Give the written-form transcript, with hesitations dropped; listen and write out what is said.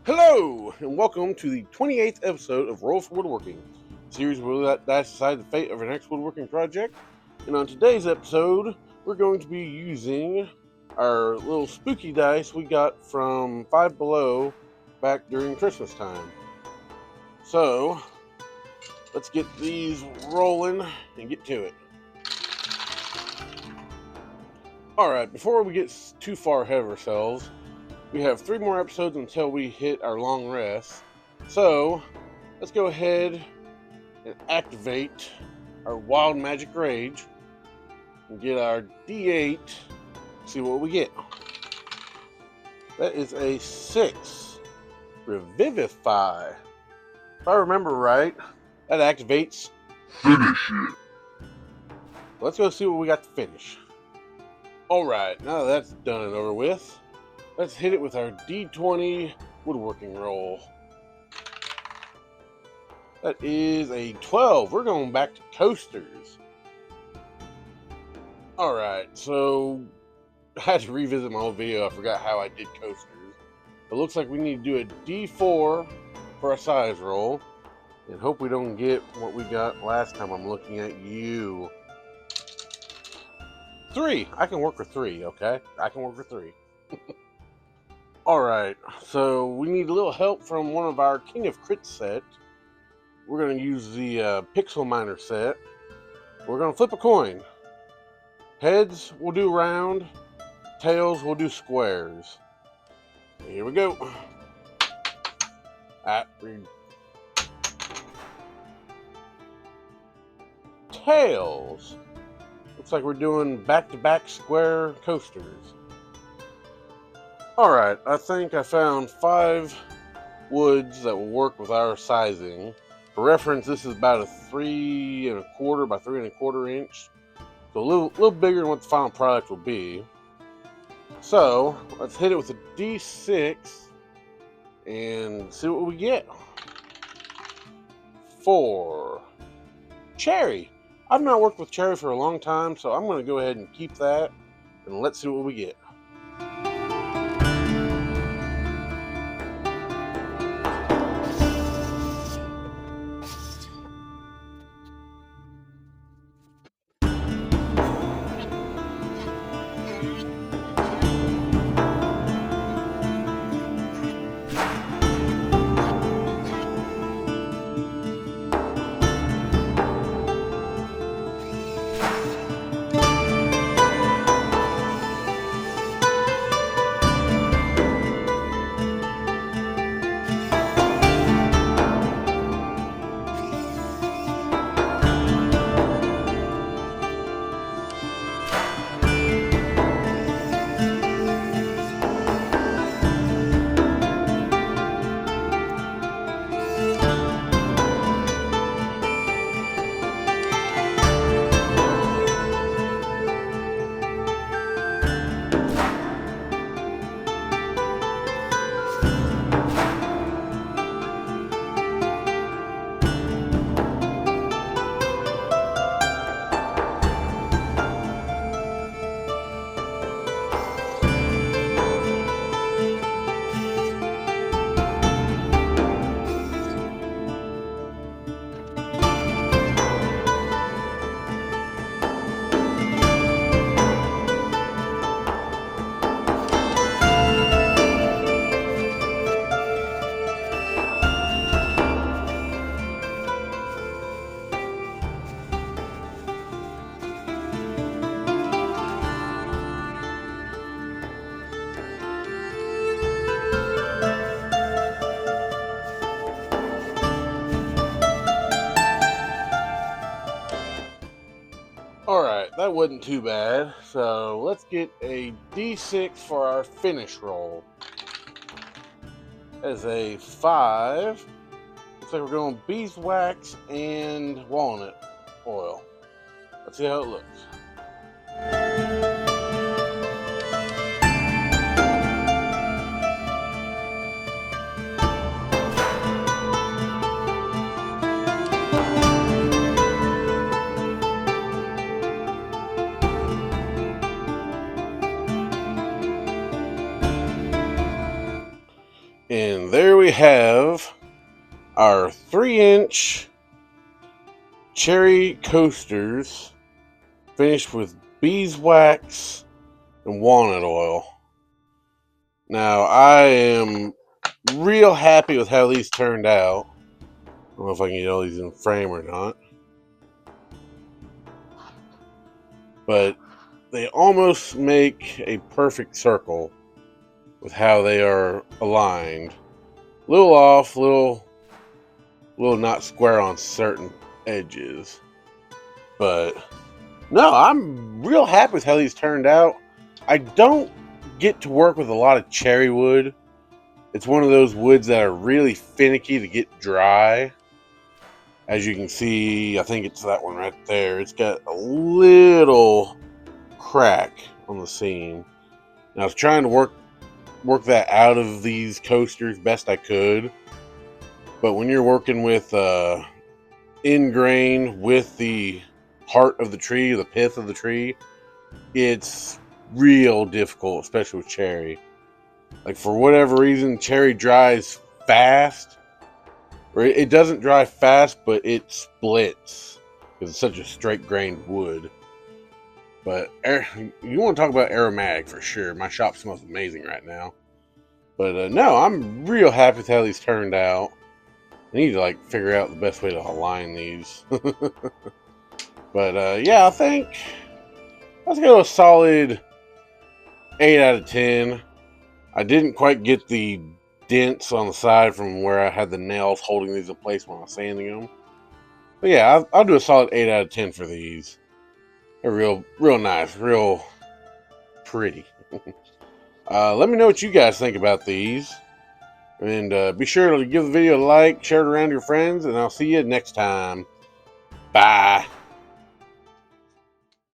Hello, and welcome to the 28th episode of Roll for Woodworking, a series where we let dice decide the fate of our next woodworking project. And on today's episode, we're going to be using our little spooky dice we got from Five Below back during Christmas time. So, let's get these rolling and get to it. Alright, before we get too far ahead of ourselves, we have 3 more episodes until we hit our long rest. So, let's go ahead and activate our Wild Magic Rage and get our D8, see what we get. That is a 6. Revivify. If I remember right, that activates Finish it. Let's go see what we got to finish. Alright, now that that's done and over with, let's hit it with our D20 woodworking roll. That is a 12. We're going back to coasters. Alright, so I had to revisit my old video. I forgot how I did coasters. It looks like we need to do a D4 for a size roll and hope we don't get what we got last time. I'm looking at you. 3. I can work with 3, okay? I can work with 3. Alright, so we need a little help from one of our King of Crits set. We're going to use the Pixel Miner set. We're going to flip a coin. Heads will do round, tails will do squares. Here we go. Tails. Looks like we're doing back-to-back square coasters. Alright, I think I found 5 woods that will work with our sizing. For reference, this is about a 3 1/4 by 3 1/4 inch. So a little bigger than what the final product will be. So, let's hit it with a D6 and see what we get. 4. Cherry. I've not worked with cherry for a long time, so I'm going to go ahead and keep that and let's see what we get. Alright, that wasn't too bad. So let's get a D6 for our finish roll. As a 5. Looks like we're going beeswax and walnut oil. Let's see how it looks. And there we have our 3-inch cherry coasters finished with beeswax and walnut oil. Now, I am real happy with how these turned out. I don't know if I can get all these in frame or not. But they almost make a perfect circle with how they are aligned. A little off, little not square on certain edges. But no, I'm real happy with how these turned out. I don't get to work with a lot of cherry wood. It's one of those woods that are really finicky to get dry. As you can see, I think it's that one right there. It's got a little crack on the seam. And I was trying to work that out of these coasters best I could. But when you're working with in grain with the heart of the tree, the pith of the tree, it's real difficult, especially with cherry. Like, for whatever reason, cherry dries fast. Or it doesn't dry fast, but it splits because it's such a straight grained wood. But you want to talk about aromatic for sure. My shop smells amazing right now. But no, I'm real happy with how these turned out. I need to figure out the best way to align these. But yeah, I think let's go a solid 8 out of 10. I didn't quite get the dents on the side from where I had the nails holding these in place when I was sanding them. But yeah, I'll do a solid 8 out of 10 for these. They're real nice, real pretty. Let me know what you guys think about these. And be sure to give the video a like, share it around to your friends, and I'll see you next time. Bye.